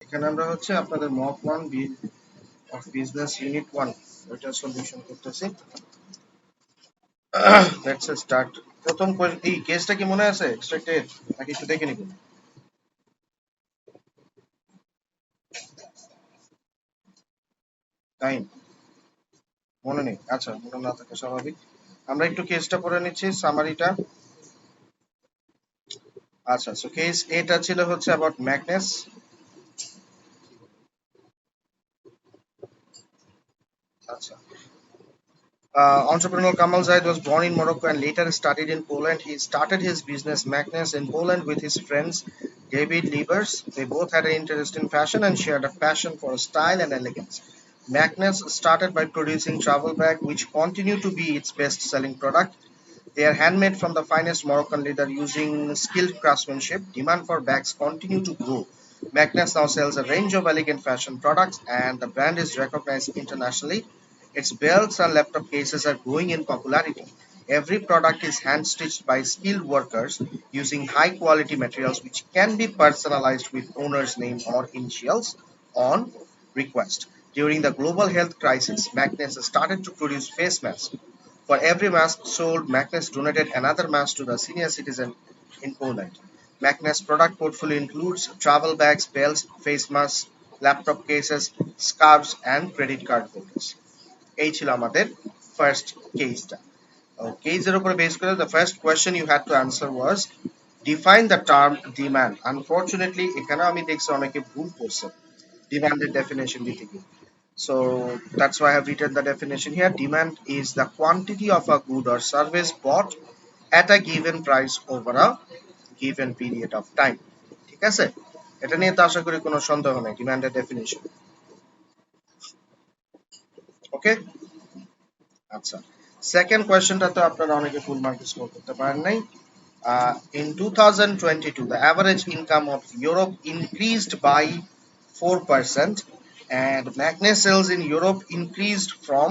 এখানে আমরা হচ্ছে আপনাদের মক 1 অফ বিজনেস ইউনিট 1 ওইটা সলিউশন করতেছি। Let's start. প্রথম এই কেসটা কি মনে আছে এক্সট্রাক্টেড নাকি একটু দেখে নিব? টাইম মনে নেই, আচ্ছা মনে না থাকা স্বাভাবিক। আমরা একটু কেসটা পড়ে নিচ্ছি, সামারিটা। আচ্ছা, সো কেস এটা ছিল হচ্ছে অ্যাবাউট ম্যাগনেস। আচ্ছা, entrepreneur Kamal Zaid was born in Morocco and later studied in Poland. He started his business Magnus in Poland with his friends David Liebers. They both had an interest in fashion and shared a passion for style and elegance. Magnus started by producing travel bag, which continue to be its best-selling product. They are handmade from the finest Moroccan leather using skilled craftsmanship. Demand for bags continue to grow. Magnus now sells a range of elegant fashion products and the brand is recognized internationally. Its belts and laptop cases are growing in popularity. Every product is hand stitched by skilled workers using high quality materials which can be personalized with owner's name or initials on request. During the global health crisis, Magnus started to produce face masks. For every mask sold, Magnus donated another mask to the senior citizen in Poland. Magnus' product portfolio includes travel bags, belts, face masks, laptop cases, scarves, and credit card holders. এই ছিল আমাদের first কেসটা। কেসের উপরে base করে the first question you had to answer was define the term demand. Unfortunately এখানে আমি দেখছি অনেকে ভুল করছে ডিমান্ডের ডেফিনেশন দিতে গিয়ে। So that's why I have written the definition here. Demand is the quantity of a good or service bought at a given price over a given period of time. ঠিক আছে, এটা নিয়ে তো আশা করি কোনো সন্দেহ নেই ডিমান্ডের ডেফিনেশন। ওকে, আচ্ছা, সেকেন্ড কোয়েশ্চেনটা তো আপনারা অনেকে ফুল মার্ক স্কোর করতে পারেন নাই। In 2022, the average income of Europe increased by 4%, and Magnus sales in Europe increased from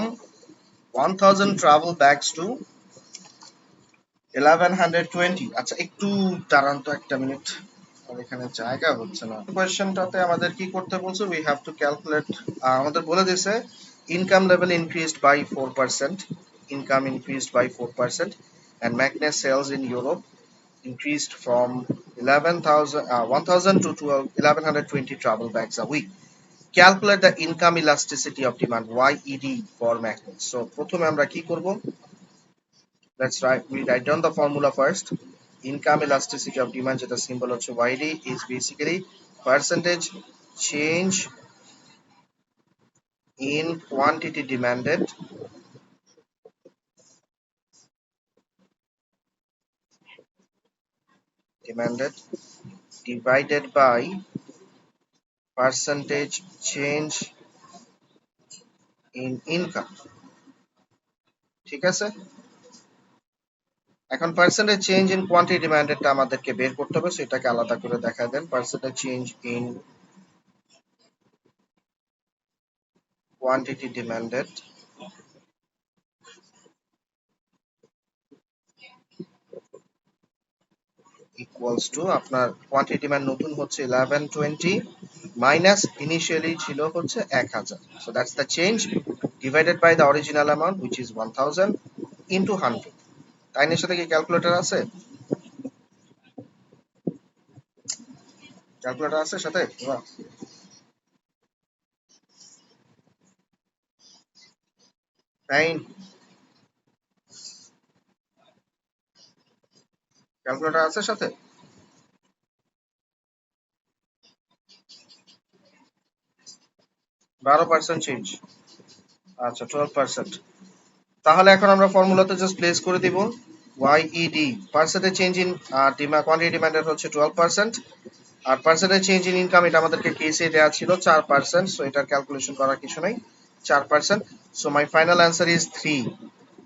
1000 travel bags to 1120। আচ্ছা, একটু দাঁড়ান তো একটা মিনিট, আর এখানে জায়গা হচ্ছে না। কোয়েশ্চেনটাতে আমাদের কি করতে বলছে, উই হ্যাভ টু ক্যালকুলেট। আমাদের বলে দিয়েছে income level increased by 4%, income increased by 4%, and Magnus sales in Europe increased from 1000 to 1120 travel bags a week. Calculate the income elasticity of demand, YED, for Magnus. So প্রথমে আমরা কি করব, we write down the formula first. Income elasticity of demand, যেটা symbol হচ্ছে YD, is basically percentage change in quantity demanded divided by percentage change in income। ঠিক আছে, এখন percentage change in quantity ডিমান্ডেডটা আমাদেরকে বের করতে হবে, সেটাকে আলাদা করে দেখায় দেন। Percentage change in quantity demanded equals to, আপনার কোয়ান্টিটি ডিমান্ড নতুন হচ্ছে 1120 মাইনাস ইনিশিয়ালি ছিল হচ্ছে 1000, so that's the change divided by the original amount which is 1000 into 100। টাইনের সাথে কি ক্যালকুলেটর আছে? ক্যালকুলেটর আছে সাথে? টাইন, ক্যালকুলেটর আছে সাথে? 12% চেঞ্জ, আচ্ছা 12%। তাহলে এখন আমরা ফর্মুলাতে জাস্ট প্লেস করে দিব YED, percentage change in quantity demanded হচ্ছে 12%, আর পার্সেন্টেজ চেঞ্জ ইন ইনকাম এটা আমাদেরকে কেসে দেওয়া ছিল 4%, সো এটার ক্যালকুলেশন করার কিছু নাই, 4%। So my final answer is 3।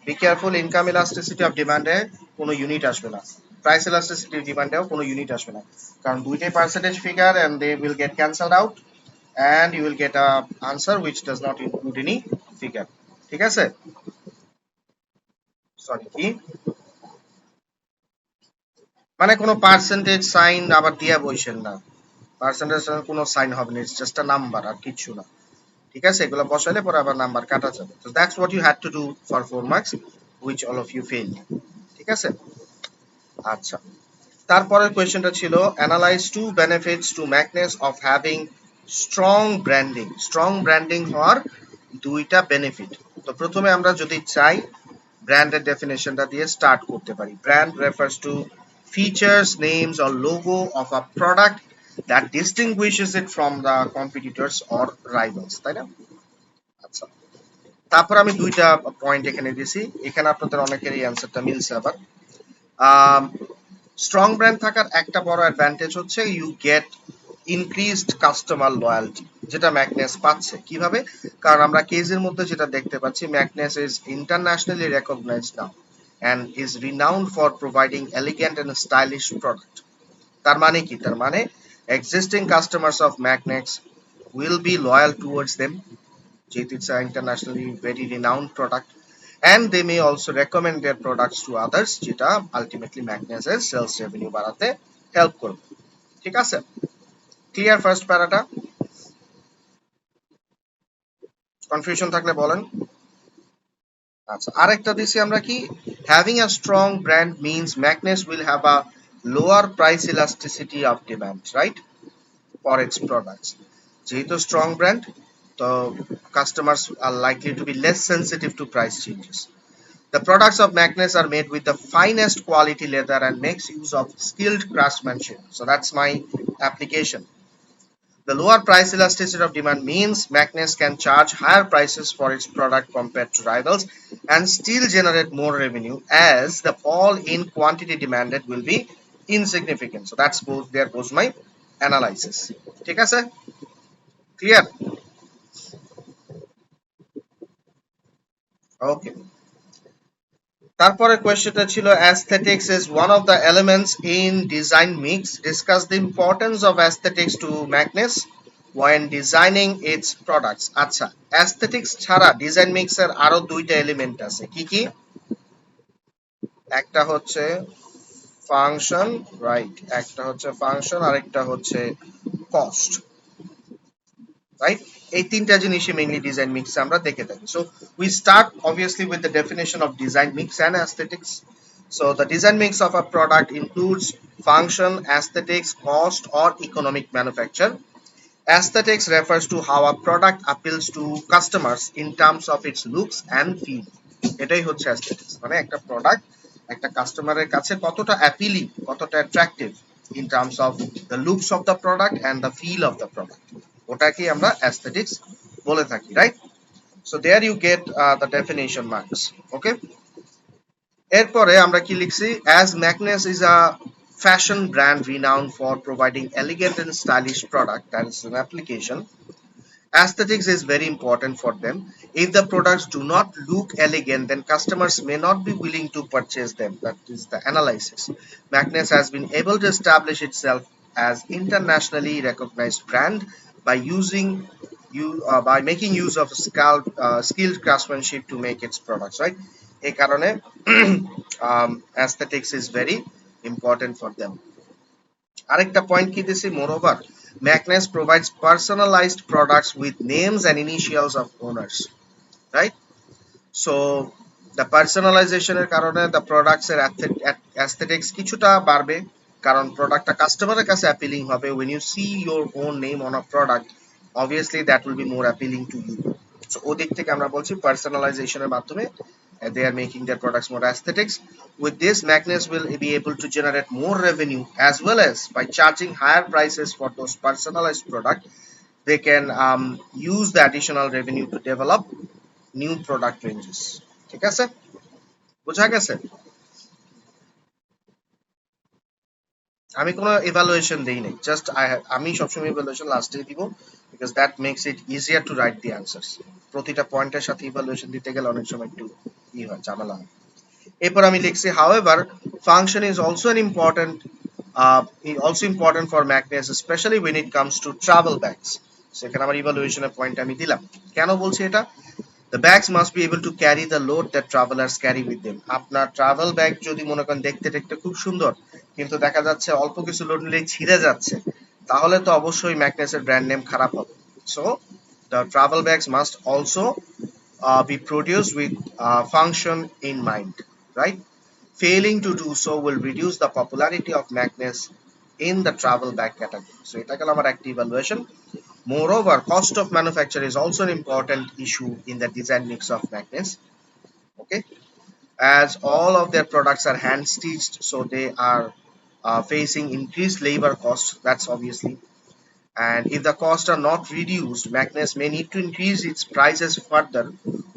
Be careful, income elasticity of ডিমান্ডে কোনো ইউনিট আসবে না, প্রাইস ইলাস্টিসিটি ডিমান্ডেও কোনো ইউনিট আসবে না, কারণ দুইটাই percentage figure and they will get cancelled out and you will get a answer which does not include any figure। ঠিক আছে, সরি কি মানে কোনো পার্সেন্টেজ সাইন আবার দিয়া বইছেন না, পার্সেন্টেজ কোনো সাইন হবে না, ইটস জাস্ট আ নাম্বার আর কিছু না। ঠিক আছে, এগুলো বসাইলে পরে আবার নাম্বার কাটা যাবে। তো that's what you had to do for 4 marks which all of you failed. ঠিক আছে, আচ্ছা। তারপরের কোয়েশ্চেনটা ছিল analyse two benefits to McNess of having strong branding. Strong branding হওয়ার দুইটা বেনিফিট। তো প্রথমে আমরা যদি চাই ব্র্যান্ডের ডেফিনেশনটা দিয়ে স্টার্ট করতে পারি। Brand refers to features, names or logo of a product that distinguishes it from the competitors or rivals, তাই না? আচ্ছা, তারপর আমি দুইটা পয়েন্ট এখানে দিছি, এখানে আপনাদের অনেকেরই অ্যান্সারটা মিলছে আবার। স্ট্রং ব্র্যান্ড থাকার একটা বড় অ্যাডভান্টেজ হচ্ছে you get increased customer loyalty, যেটা ম্যাকনেস পাচ্ছে। কিভাবে? কারণ আমরা কেজের মধ্যে যেটা দেখতে পাচ্ছি, McNess is internationally recognised now and is renowned for providing elegant and stylish product. তার মানে কি? তার মানে existing customers of Magnex will be loyal towards them, যেহেতু it's an internationally very renowned product, and they may also recommend their products to others, যেটা ultimately Magnex এর sales revenue বাড়াতে help করবে। ঠিক আছে, ক্লিয়ার ফার্স্ট প্যারাটা? কনফিউশন থাকলে বলেন। আচ্ছা, আরেকটা দিছি আমরা কি, having a strong brand means McNess will have a lower price elasticity of demand, right, for its products. যেহেতু স্ট্রং ব্র্যান্ড, তো customers are likely to be less sensitive to price changes. The products of Magnes are made with the finest quality leather and makes use of skilled craftsmanship. So that's my application. The lower price elasticity of demand means Magnes can charge higher prices for its product compared to rivals and still generate more revenue, as the fall in quantity demanded will be insignificant. So that's both, there goes my analysis. ঠিক আছে, clear? ওকে, তারপরে কোয়েশ্চেনটা ছিল aesthetics is one of the elements in design mix. Discuss the importance of aesthetics to Magnes when designing its products. আচ্ছা, aesthetics ছাড়া design মিক্সের আরো দুইটা এলিমেন্ট আছে, কি কি? একটা হচ্ছে ফাংশন, রাইট, একটা হচ্ছে ফাংশন, আরেকটা হচ্ছে কস্ট, রাইট। এই তিনটা জিনিসই মেইনলি ডিজাইন মিক্স আমরা দেখে থাকি। So we start obviously with the definition of design mix and aesthetics. So the design mix of a product includes function, aesthetics, cost or economic manufacture. Aesthetics refers to how a product appeals to customers in terms of its looks and feel. এটাই হচ্ছে aesthetics, মানে একটা product একটা কাস্টমারের কাছে কতটা appealing, কতটা attractive in terms of the looks of the product and the feel of the product, ওটাকে আমরা aesthetics বলে থাকি, right? So there you get the definition marks. Okay, এরপরে আমরা কি লিখছি, as Magnes is a fashion brand renowned for providing elegant and stylish product, that is an application, aesthetics is very important for them. If the products do not look elegant, then customers may not be willing to purchase them. That is the analysis. Magnes has been able to establish itself as internationally recognized brand by by making use of skilled craftsmanship to make its products, right? এই কারণে aesthetics is very important for them. আরেকটা point কি দিছি, moreover Magnes provides personalized products with names and initials of owners, right? So the personalization এর কারণে the products এর aesthetics কিছুটা বাড়বে, কারণ প্রোডাক্টটা কাস্টমারের কাছে অ্যাপিলিং হবে। when you see your own name on a product, obviously that will be more appealing to you. So ওদিক থেকে আমরা বলছি পার্সোনালাইজেশনের মাধ্যমে they are making their products more aesthetics. With this, Magnes will be able to generate more revenue, as well as by charging higher prices for those personalized products, they can use the additional revenue to develop new product ranges. ঠিক আছে, বোঝা গেছে? আমি কোনো evaluation দেই নাই, just আমি সবসময় ইভালুয়েশন লাস্টে দিব, because that makes it easier to write the answers. প্রতিটা পয়েন্টের সাথে ইভালুয়েশন দিতে গেলে অনেক সময় একটু হয়, ঝামেলা হয়। এরপর আমি লিখছি, however function is also important for Magnes, especially when it comes to travel bags. সেখানে আমার ইভালুয়েশনের পয়েন্ট আমি দিলাম। কেন বলছি এটা? The bags must be able to carry the load that travelers carry with them. আপনার ট্রাভেল ব্যাগ যদি মনে করেন দেখতে দেখতে খুব সুন্দর, কিন্তু দেখা যাচ্ছে অল্প কিছু লোড নিলেই ছিঁড়ে যাচ্ছে, তাহলে তো অবশ্যই ম্যাগনেসের ব্র্যান্ড নেম খারাপ হবে। So the travel bags must also be produced with function in mind, right? Failing to do so will reduce the popularity of Magnus in the travel bag category. So এটা গেল আমার একটা evaluation. Moreover, cost of manufacture is also an important issue in the design mix of Magnus. Okay, as all of their products are hand stitched, so they are facing increased labor costs. That's obviously, and if the costs are not reduced, Magnus may need to increase its prices further,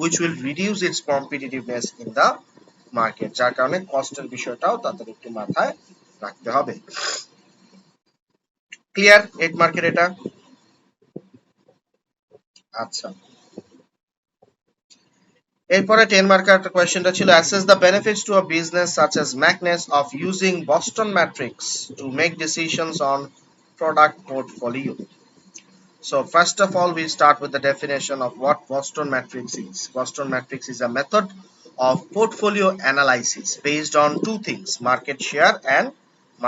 which will reduce its competitiveness in the market. যার কারণে কস্টের বিষয়টাও তাদের একটু মাথায় রাখতে হবে। Clear 8 মার্কের এটা? আচ্ছা, এরপরে 10 মার্কের একটা কোয়েশ্চেনটা ছিল assess the benefits to a business such as Magnus of using Boston Matrix to make decisions on product portfolio. So first of all, we start with the definition of what Boston Matrix is. Boston Matrix is a method of portfolio analysis based on two things, market share and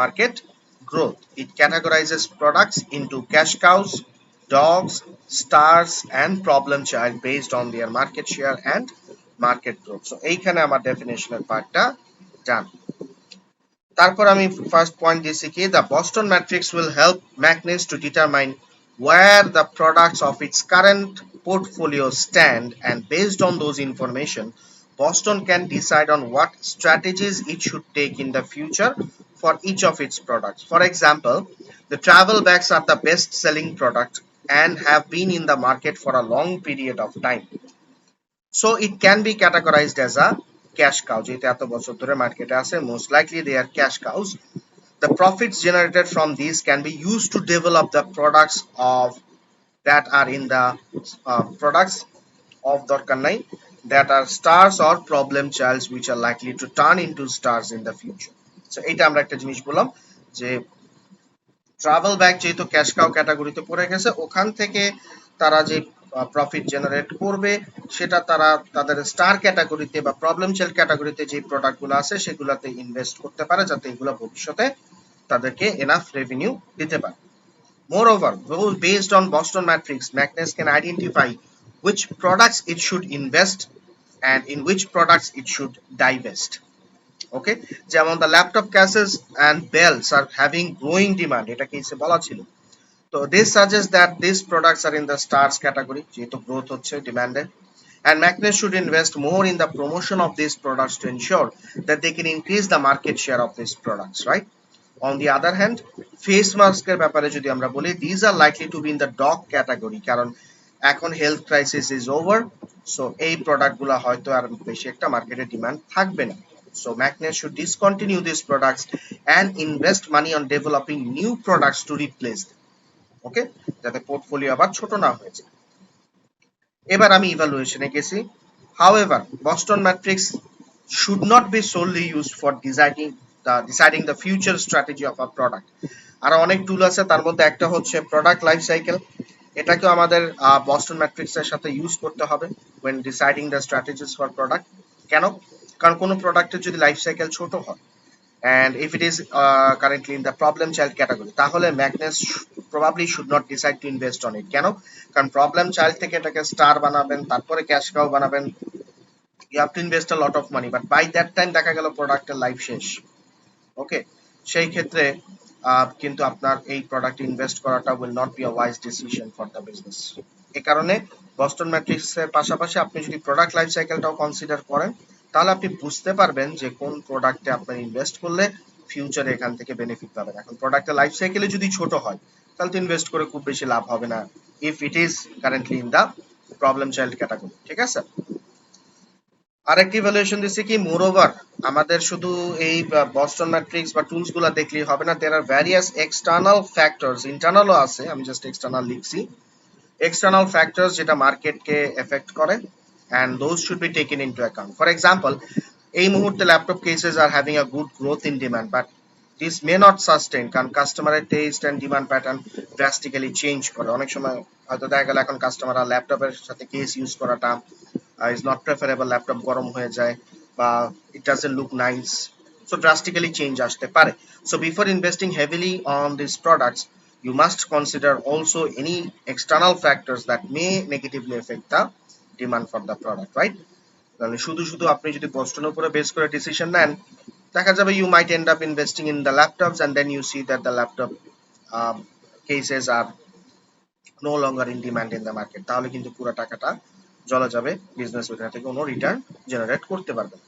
market growth. It categorizes products into cash cows, dogs, stars and problem child based on their market share and market growth. So এইখানে আমার ডেফিনেশনের পার্টটা done. তারপর আমি first point দিয়েছি কি the Boston Matrix will help Magnus to determine where the products of its current portfolio stand, and based on those information Boston can decide on what strategies it should take in the future for each of its products. For example, the travel bags are the best selling product and have been in the market for a long period of time, so it can be categorized as a cash cow. যেটা এত বছর ধরে মার্কেটে আছে, most likely they are cash cows. The profits generated from these can be used to develop the products of that are in the products of দরকার নাই that are stars or problem childs which are likely to turn into stars in the future. So এটা আমরা একটা জিনিস বললাম যে travel bag যেহেতু cash cow ক্যাটাগরিতে পড়ে গেছে, ওখান থেকে তারা যে প্রফিট জেনারেট করবে সেটা তারা তাদের স্টার ক্যাটাগরিতে বা প্রবলেম চাইল্ড ক্যাটাগরিতে যে প্রোডাক্টগুলো আছে সেগুলোতে ইনভেস্ট করতে পারে, যাতে এগুলো ভবিষ্যতে তাদেরকে এনাফ রেভিনিউ দিতে পারে। Moreover, based on Boston Matrix, Magnus can identify which products it should invest and in which products it should divest. Okay, যেমন the laptop cases and belts are having growing demand, এটা কেসে বলা ছিল। So this suggests that these products are in the stars category যেহেতু growth হচ্ছে ডিমান্ডে, and Magnus should invest more in the promotion of these products to ensure that they can increase the market share of these products, right? On the other hand, face মাস্কের ব্যাপারে যদি আমরা বলি, these are likely to be in the dog category কারণ এখন health crisis is over, so এই প্রোডাক্টগুলো হয়তো আর বেশি একটা মার্কেটে ডিমান্ড থাকবে না। So Magnus should discontinue these products and invest money on developing new products to replace them. ওকে, যাতে পোর্টফোলিও আবার ছোট না হয়ে যায়। এবার আমি ইভালুয়েশনে গেছি। However, Boston Matrix should not be solely used for deciding the future strategy of a product. আর অনেক টুল আছে, তার মধ্যে একটা হচ্ছে প্রোডাক্ট লাইফ সাইকেল। এটাকেও আমাদের বস্টন ম্যাট্রিক্সের সাথে ইউজ করতে হবে when deciding the strategies for product. কেন? কারণ কোনো প্রোডাক্টের যদি লাইফ সাইকেল ছোট হয় and if it is currently in the problem child category, তাহলে Magnus probably should not decide to invest on it. কেন? কারণ problem child থেকে এটাকে স্টার বানাবেন, তারপরে ক্যাশ কাউ বানাবেন, you have to invest a lot of money, but by that time দেখা গেল প্রোডাক্টের লাইফ শেষ। ওকে, সেই ক্ষেত্রে কিন্তু আপনার এই প্রোডাক্ট ইনভেস্ট করাটা will not be a wise decision for the business. এই কারণে বস্টন ম্যাট্রিক্সের পাশাপাশি আপনি যদি প্রোডাক্ট লাইফ সাইকেলটাও কনসিডার করেন, তাহলে আপনি বুঝতে পারবেন যে কোন প্রোডাক্টে আপনার ইনভেস্ট করলে ফিউচারে এখান থেকে বেনিফিট পাবেন। এখন প্রোডাক্টের লাইফ সাইকেলে যদি ছোট হয় তাহলে তো ইনভেস্ট করে খুব বেশি লাভ হবে না if it is currently in the problem child category. ঠিক আছে, আরেকটি ভ্যালুয়েশন দিচ্ছি কি মোরওভার আমাদের শুধু এই বস্টন ম্যাট্রিক্স বা টুলস গুলা দেখলেই হবে না, দেয়ার আর ভ্যারিয়াস এক্সটার্নাল ফ্যাক্টরস, ইন্টারনালও আছে, আমি জাস্ট এক্সটার্নাল লিখছি, এক্সটার্নাল ফ্যাক্টরস যেটা মার্কেটকে এফেক্ট করে and those should be taken into account. For example, এই মুহূর্তে laptop cases are having a good growth in demand, but this may not sustain কারণ কাস্টমারের taste and demand pattern drastically change করে। অনেক সময় হয়তো দেখা গেল এখন কাস্টমাররা ল্যাপটপের সাথে কেস ইউজ করাটা is not preferable, ল্যাপটপ গরম হয়ে যায় বা it doesn't look nice, so drastically change আসতে পারে. So before investing heavily on these products, you must consider also any external factors that may negatively affect the demand for the product, right? তাহলে শুধু শুধু আপনি যদি বস্টনের উপরে base করে decision নেন, দেখা যাবে you might end up investing in the laptops and then you see that the laptop cases are no longer in demand in the market, তাহলে কিন্তু পুরো টাকাটা চলে যাবে, বিজনেস ওইখান থেকে কোনো রিটার্ন জেনারেট করতে পারবে না।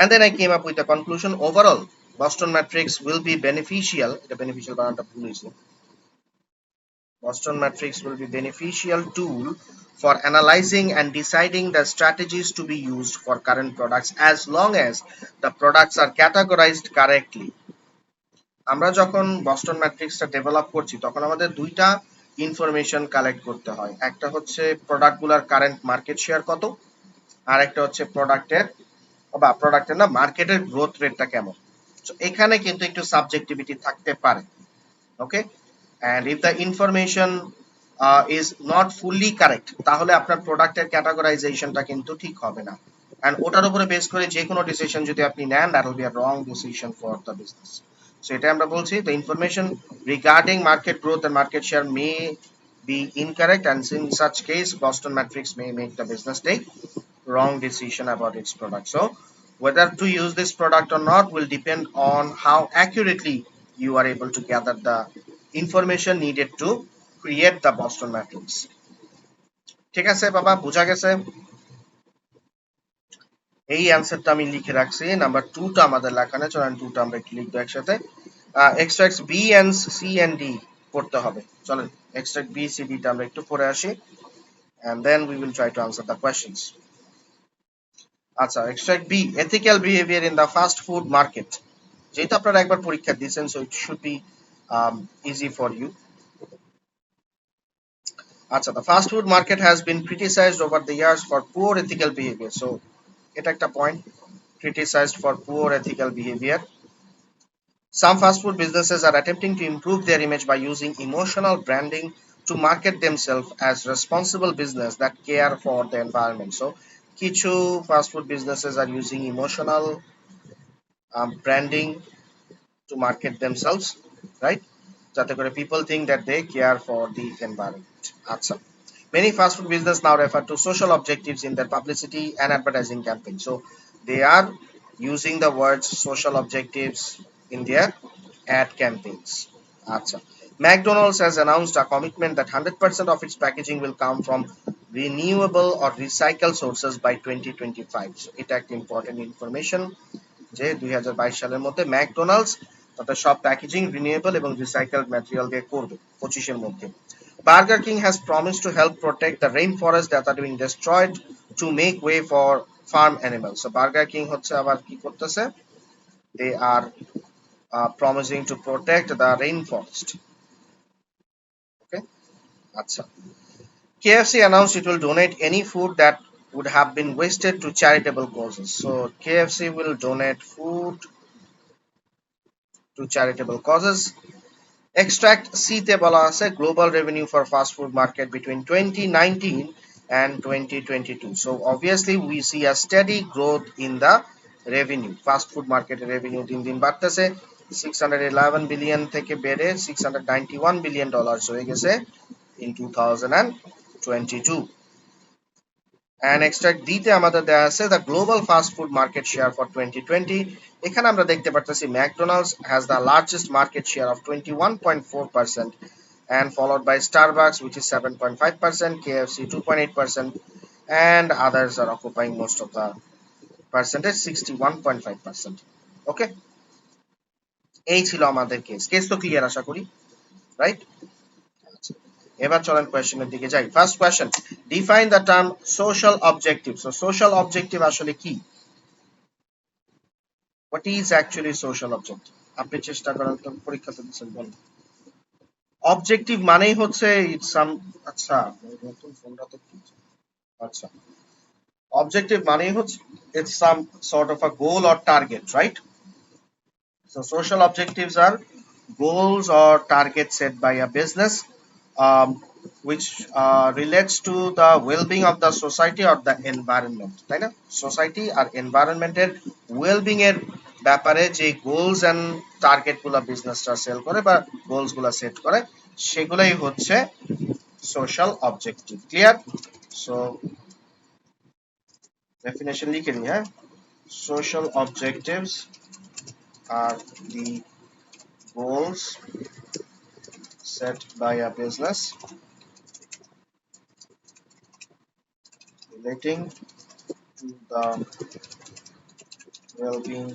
And then I came up with a conclusion. Overall, Boston Matrix will be beneficial. The beneficial বানানটা ভুল হয়েছে। Boston Matrix will be beneficial tool for analyzing and deciding the strategies to be used for current products as long as the products are categorized correctly. আমরা যখন Boston ম্যাট্রিক্সটা develop করছি তখন আমাদের দুইটা information collect করতে হয়, একটা হচ্ছে প্রোডাক্টগুলোর কারেন্ট মার্কেট শেয়ার কত, আর একটা হচ্ছে প্রোডাক্টের না মার্কেটের গ্রোথ রেটটা কেমন। তো এখানে কিন্তু একটু সাবজেক্টিভিটি থাকতে পারে, okay. And if the information is not fully correct, তাহলে আপনার প্রোডাক্টের ক্যাটাগরাইজেশনটা কিন্তু ঠিক হবে না, এন্ড ওটার উপরে বেস করে যে কোনো ডিসিশন যদি আপনি নেন, that will be a wrong decision for the business. So এটা আমরা বলছি the information regarding market growth and market share may be incorrect, and in such case Boston Matrix may make the business take wrong decision about its product. So whether to use this product or not will depend on how accurately you are able to gather the information needed to create the Boston Matrix. ঠিক আছে বাবা, বোঝা গেছে? এই অ্যান্সারটা আমি লিখে রাখছি, নাম্বার 2 টা আমাদের লেখা নেই, চলেন 2 টা আমরা একটু লিখবো একসাথে। Extract B and C and D পড়তে হবে, চলেন এক্সট্রাক্ট বি সি ডি টা আমরা একটু পড়ে আসি, and then we will try to answer the questions. আচ্ছা, extract B, ethical behavior in the fast food market. যেহেতু আপনারা একবার পরীক্ষা দিয়েছেন, so it should be easy for you. আচ্ছা, the fast food market has been criticized over the years for poor ethical behavior. So এটা একটা point, criticized for poor ethical behavior. Some fast food businesses are attempting to improve their image by using emotional branding to market themselves as responsible business that care for the environment. So কিছু fast food businesses are using emotional branding to market themselves, right? যাতে করে people think that they care for the environment. আচ্ছা, many fast food business now refer to social objectives in their publicity and advertising campaign. So they are using the words social objectives in their ad campaigns. আচ্ছা, McDonald's has announced a commitment that 100% of its packaging will come from renewable or recycled sources by 2025. So এটা একটা important information যে 2022 সালের মধ্যে McDonald's তাদের সব packaging renewable এবং recycled material দিয়ে করবে 25 এর মধ্যে। Burger King has promised to help protect the rainforests that are being destroyed to make way for farm animals. So Burger King হচ্ছে আবার কি করতেছে, they are promising to protect the rainforest. Okay, আচ্ছা, KFC announced it will donate any food that would have been wasted to charitable causes. So KFC will donate food to charitable causes. Extract C তে বলা আছে global revenue for fast food market between 2019 and 2022. So obviously we see a steady growth in the revenue. Fast food market revenue দিন দিন বাড়তেছে, 611 billion থেকে বেড়ে 691 billion dollars হয়ে গেছে in 2022. And extract D তে আমাদের দেয়া আছে the global fast food market share for 2020. এখানে আমরা দেখতে পারতেছি McDonald's has the largest market share of 21.4% and followed by Starbucks which is 7.5%, KFC 2.8%, and others are occupying most of the percentage 61.5%. Okay, এই ছিল আমাদের কেস তো clear আশা করি, right? এবার চলেন কোয়েশ্চেনের দিকে যাই। First question, define the term social objective. So social objective আসলে কি? What is actually social objective? আপনি চেষ্টা করেন তো, পরীক্ষাতে দিচ্ছেন, বলেন। অবজেক্টিভ মানেই হচ্ছে ইটস সাম, আচ্ছা নতুন ফোনটা তো কি, আচ্ছা, অবজেক্টিভ মানেই হচ্ছে it's some sort of a goal or target, right? So social objectives are goals or targets set by a business which relates to the well-being of the society or the environment, তাই না? Society আর এনভায়রনমেন্টের wellbeing এর ব্যাপারে যে goals and target গুলা বিজনেসটা sell করে বা goals গুলা সেট করে, সেগুলাই হচ্ছে social objective. Clear? So definition লিখে নিই, হ্যাঁ। Social objectives are the goals set by a business relating to the well-being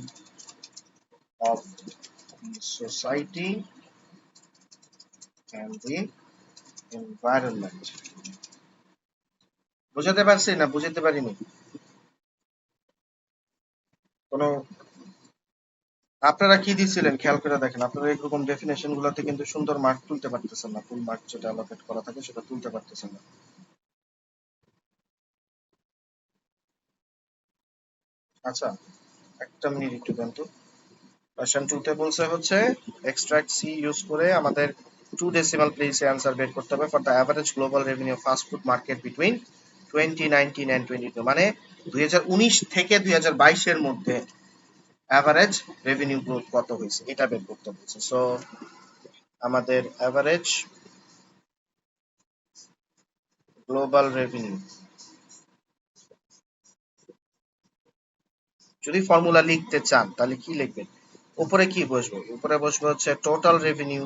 of the society and the environment. বুঝাতে পারছি না বুঝাতে পারিনি? কোনো আপনারা কি দিছিলেন খেয়াল করে দেখেন, আপনারা এরকম ডেফিনেশন গুলাতে কিন্তু সুন্দর মার্ক তুলতে পারতেছেন না, ফুল মার্ক যেটা অ্যালোকেট করা থাকে সেটা তুলতে পারতেছেন না। আচ্ছা, একটা মিনিট একটু দেন তো। কোয়েশ্চেন 2 তে বলছে হচ্ছে এক্সট্রাক্ট সি ইউজ করে আমাদের 2 ডেসিমাল প্লেসে आंसर বের করতে হবে for the average global revenue fast food market between 2019 and 22, মানে 2019 থেকে 2022 এর মধ্যে এভারেজ রেভিনিউ গ্রোথ কত হয়েছে এটা বের করতে বলছে। সো আমাদের এভারেজ গ্লোবাল রেভিনিউ, যদি ফর্মুলা লিখতে চান তাহলে কি লিখবেন? উপরে কি বসবে? উপরে বসবে হচ্ছে total revenue,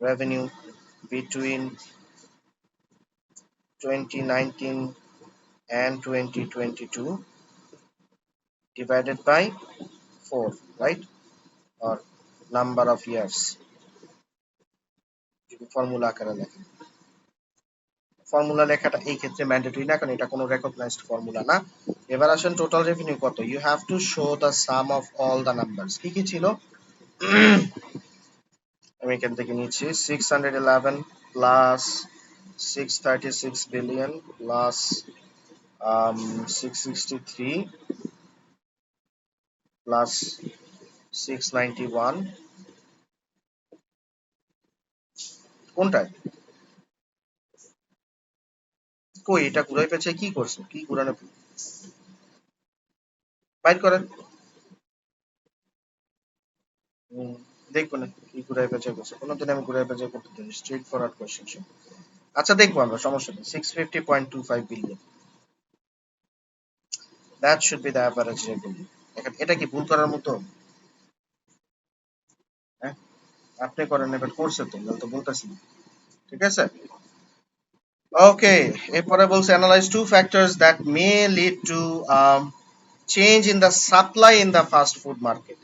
revenue between 2019 and 2022 divided by 4, right? Or number of years. যদি ফর্মুলা আকারে লেখেন, ফর্মুলা লেখাটা এই ক্ষেত্রে ম্যান্ডেটরি না, কারণ এটা কোনো রেকগনাইজড ফর্মুলা না। এবার আসেন টোটাল রেভিনিউ কত, you have to show the sum of all the numbers. কি কি ছিল? আমি এখান থেকে নিচ্ছি 611 প্লাস 636 বিলিয়ন প্লাস 663 প্লাস 691। কোনটায়? কই এটা ঘুরাই পেঁচে কি করছে? কি ঘুরানো? বাইর করেন। দেখবো না কি ঘুরাই পেঁচে করছে, কোনোদিন আমি ঘুরাই পেঁচে করতে দিই স্ট্রেট ফরওয়ার্ড কোশ্চেন। আচ্ছা দেখবো আমরা, সমস্যা নেই। 650.25 billion, that should be the average revenue. এখন এটা কি ভুল করার মতো? হ্যাঁ, আপনি করেন, এবার করছে তো, নাহলে তো বলতেছি না। ঠিক আছে, ওকে। এরপরে বলছে analyse two factors that may lead to change in the supply in the fast food market.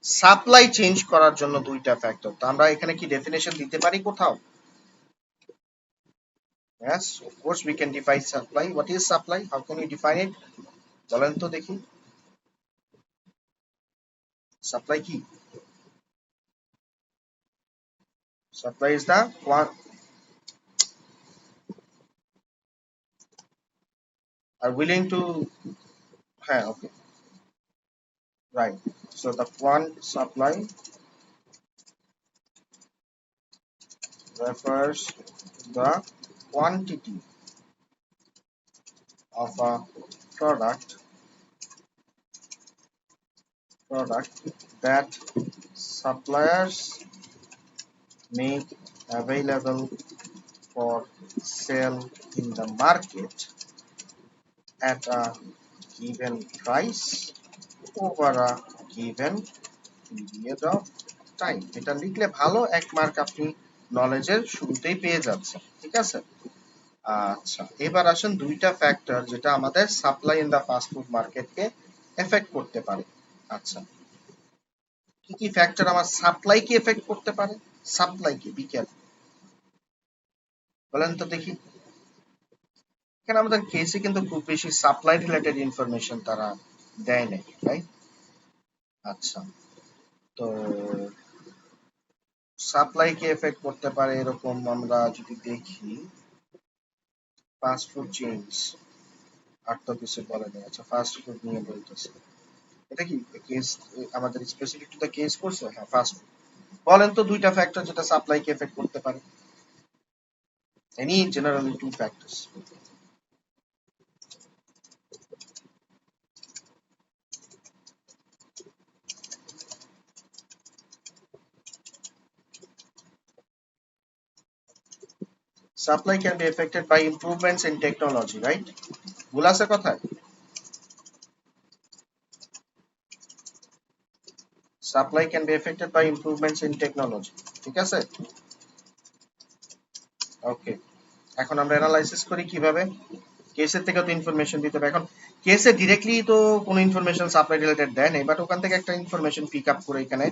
Supply change করার জন্য দুইটা ফ্যাক্টর, তো আমরা এখানে কি ডেফিনেশন দিতে পারি কোথাও? Yes, of course we can define supply. What is supply? How can we define it? বলেন তো দেখি, সাপ্লাই কি? Supply is the are willing to, হ্যাঁ, okay, right. So the supply refers to the quantity of a product that suppliers make available for sale in the market at a given price over a given period of time. এটা লিখলে ভালো, এক mark আপনি নলেজের শুরুতেই পেয়ে যাচ্ছেন। ঠিক আছে, আচ্ছা এবার আসেন দুইটা ফ্যাক্টর যেটা আমাদের supply in the fast food মার্কেটকে এফেক্ট করতে পারে। আচ্ছা, কি কি ফ্যাক্টর আমার সাপ্লাই কি এফেক্ট করতে পারে? সাপ্লাই কি, বি কেয়ারফুল, বলেন তো দেখি। এখানে আমাদের কেসে কিন্তু খুব বেশি সাপ্লাই রিলেটেড ইনফরমেশন তারা দেয় নাই, রাইট? আচ্ছা, তো সাপ্লাই কে এফেক্ট করতে পারে এরকম আমরা যদি দেখি, ফাস্ট ফুড চেইনস আর তো কিছু বলে নেই। আচ্ছা, ফাস্ট ফুড নিয়ে বলতেছে, এটা কি কেস আমাদের স্পেসিফিক টু দ্য কেস করছে? হ্যাঁ, ফাস্ট ফুড। বলেন তো দুইটা ফ্যাক্টর যেটা সাপ্লাই কে এফেক্ট করতে পারে, any generally two factors. Supply can be affected by improvements in technology, right? ভুল আছে কথায়? Supply can be affected by improvements in technology. ঠিক আছে? ওকে, এখন আমরা অ্যানালাইসিস করি কিভাবে। কেসের থেকে তো ইনফরমেশন দিতে হবে। এখন কেসে ডিরেক্টলি তো কোনো ইনফরমেশন সাপ্লাই রিলেটেড দেয় নাই, বাট ওখান থেকে একটা ইনফরমেশন পিক আপ করে এখানে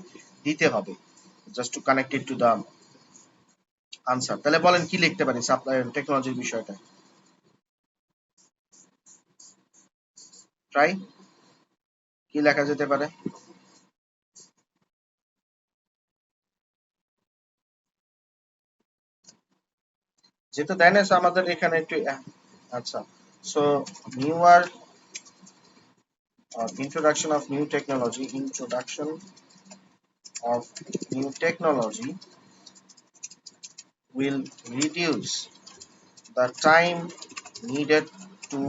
দিতে হবে, just to connect it to the answer. তাহলে বলেন কি লিখতে পারি সাপ্লাই টেকনোলজির বিষয়টা? ট্রাই, কি লেখা যেতে পারে? যেহেতু দেয় না, আমাদের এখানে একটু আচ্ছা, so newer introduction of new technology, introduction of new technology will reduce the time needed to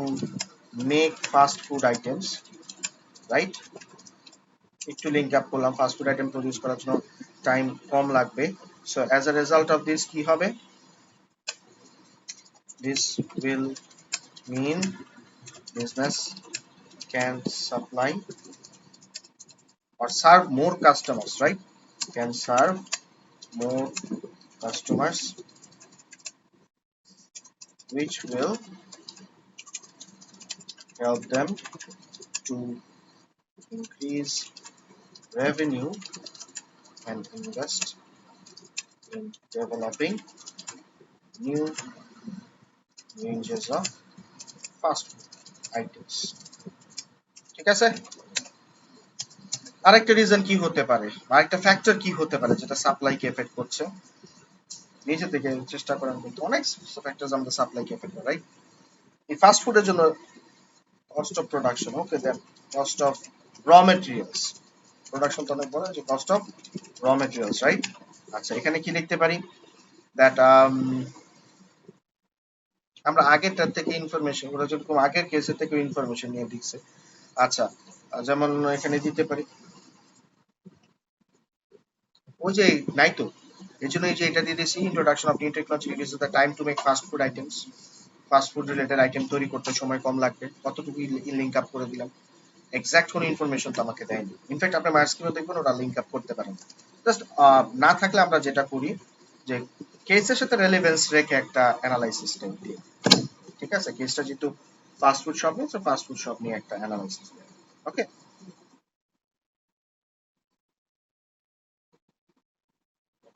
make fast food items, right? একটু লিঙ্ক আপ করলাম, ফাস্ট ফুড আইটেম প্রডিউস করার জন্য টাইম কম লাগবে। So as a result of this কি হবে? This will mean business can supply or serve more customers, right? Can serve more customers, which will help them to increase revenue and invest in developing new ranges of fast food items. ঠিক আছে? আরেকটা reason কি হতে পারে, আরেকটা factor কি হতে পারে যেটা সাপ্লাইকে এফেক্ট করছে? নিজে থেকে চেষ্টা করেন, কিন্তু অনেক ফ্যাক্টরস আমাদের সাপ্লাইকে এফেক্ট করে, রাইট? এই ফাস্ট ফুডের জন্য cost of production, okay, then cost of raw materials. Production তো অনেক বড়, যে cost of raw materials, right? আচ্ছা, এখানে কি লিখতে পারি? দ্যাট আমরা আগেরটার থেকে ইনফরমেশন, ওরা যেরকম আগের কেসের থেকে ইনফরমেশন নিয়ে দিচ্ছে। আচ্ছা, যেমন এখানে দিতে পারি, ওই যে নাই তো, এই জন্য এই যে এটা দিয়ে দিয়েছি, introduction of new technology reduces the time to make fast food items. Fast food related item তৈরি করতে সময় কম লাগবে, কতটুকু লিঙ্ক আপ করে দিলাম। এক্সাক্ট কোনো ইনফরমেশন তো আমাকে দেয়নি। ইনফ্যাক্ট আপনি মার্কস স্কিমে দেখবেন ওরা লিঙ্ক আপ করতে পারেন। জাস্ট না থাকলে আমরা যেটা করি যে কেসের সাথে রেলেভেন্স রেখে একটা অ্যানালাইসিস টাইপ দিই। ঠিক আছে, কেসটা যেহেতু ফাস্ট ফুড শপ নিয়ে, ফাস্ট ফুড শপ নিয়ে একটা অ্যানালাইসিস। ওকে,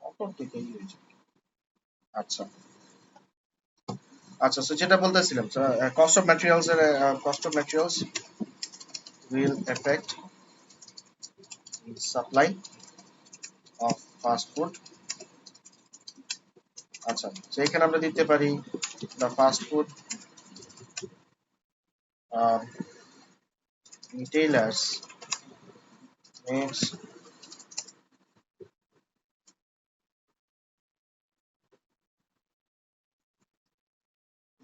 অপর দিকেই হয়েছে। আচ্ছা আচ্ছা, সো যেটা বলতেছিলাম, কস্ট অফ ম্যাটেরিয়ালস এর cost of materials will affect the supply of fast food. আচ্ছা, তো এখানে আমরা দিতে পারি the fast food uh, retailers makes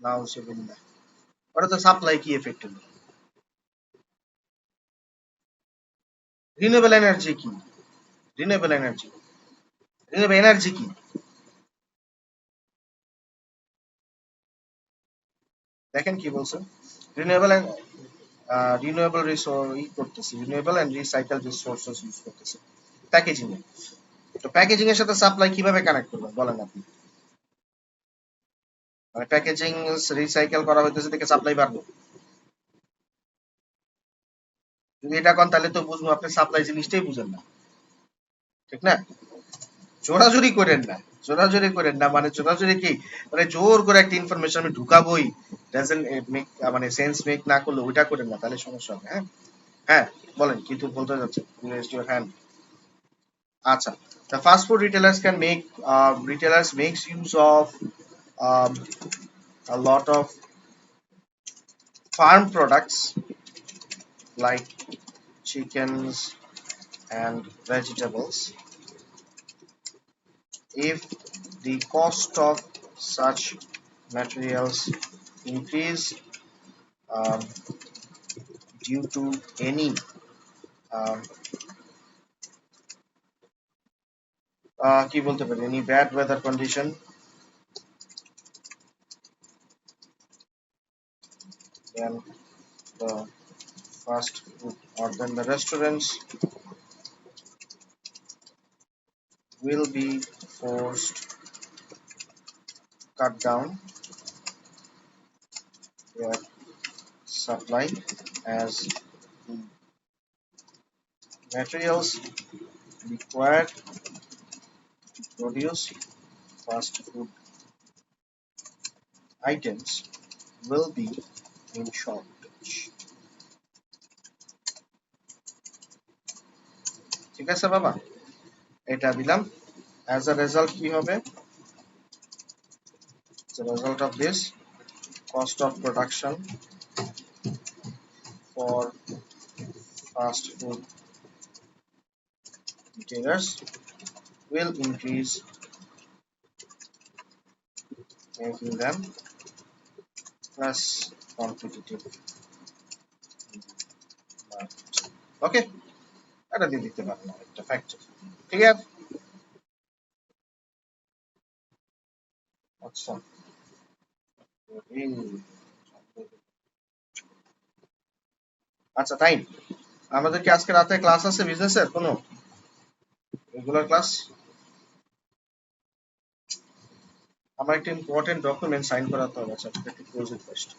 now civil. ওটা তো সাপ্লাই কি এফেক্ট হলো? রিনিউয়েবল এনার্জি কি? রিনিউয়েবল এনার্জি, রিনিউয়েবল এনার্জি কি? দেখেন কি বলছে, রিনিউয়েবল রিনিউয়েবল রিসোর্স ই করতেছে, renewable and recycle resources use করতেছে প্যাকেজিং এ। তো প্যাকেজিং এর সাথে সাপ্লাই কিভাবে কানেক্ট করবেন বলেন আপনি? মানে প্যাকেজিং রিসাইকেল করা হইতেছে থেকে সাপ্লাই বাড়বে? যদি এটা করেন তাহলে তো বুঝবো আপনি সাপ্লাই জিনিসটাই বুঝেন না, ঠিক না? জোরাজুরি করেন না, জোরাজুরি করেন না, মানে জোরাজুরি কি, মানে জোর করে একটা ইনফরমেশন আমি ঢুকাবোই, ডাজন্ট মেক, মানে সেন্স মেক না করলে ওইটা করেন না, তাহলে সমস্যা হবে। হ্যাঁ হ্যাঁ, বলেন কিন্তু বলতে যাচ্ছে, রেজ ইওর হ্যান্ড। আচ্ছা, the fast food retailers can make retailers makes use of um, a lot of farm products like chickens and vegetables. If the cost of such materials increase um, due to any um, কি বলতে পারি, any bad weather condition, then the fast food or then the restaurants will be forced cut down their supply as the materials required to produce fast food items will be in shortage. ঠিক আছে বাবা, এটা দিলাম। As a result কি হবে? As a result of this, cost of production for fast food retailers will increase, making them less competitive in the market. Okay, এটা দিয়ে দিতে পারলাম একটা ফ্যাক্টর। ক্লিয়ার? আচ্ছা, আচ্ছা তাই আমাদের কি আজকে রাতে ক্লাস আছে বিজনেসের কোনো রেগুলার ক্লাস? আমার একটা ইম্পর্টেন্ট ডকুমেন্ট সাইন করাতে হবে, আচ্ছা একটু ক্লোজ ইট ফার্স্ট।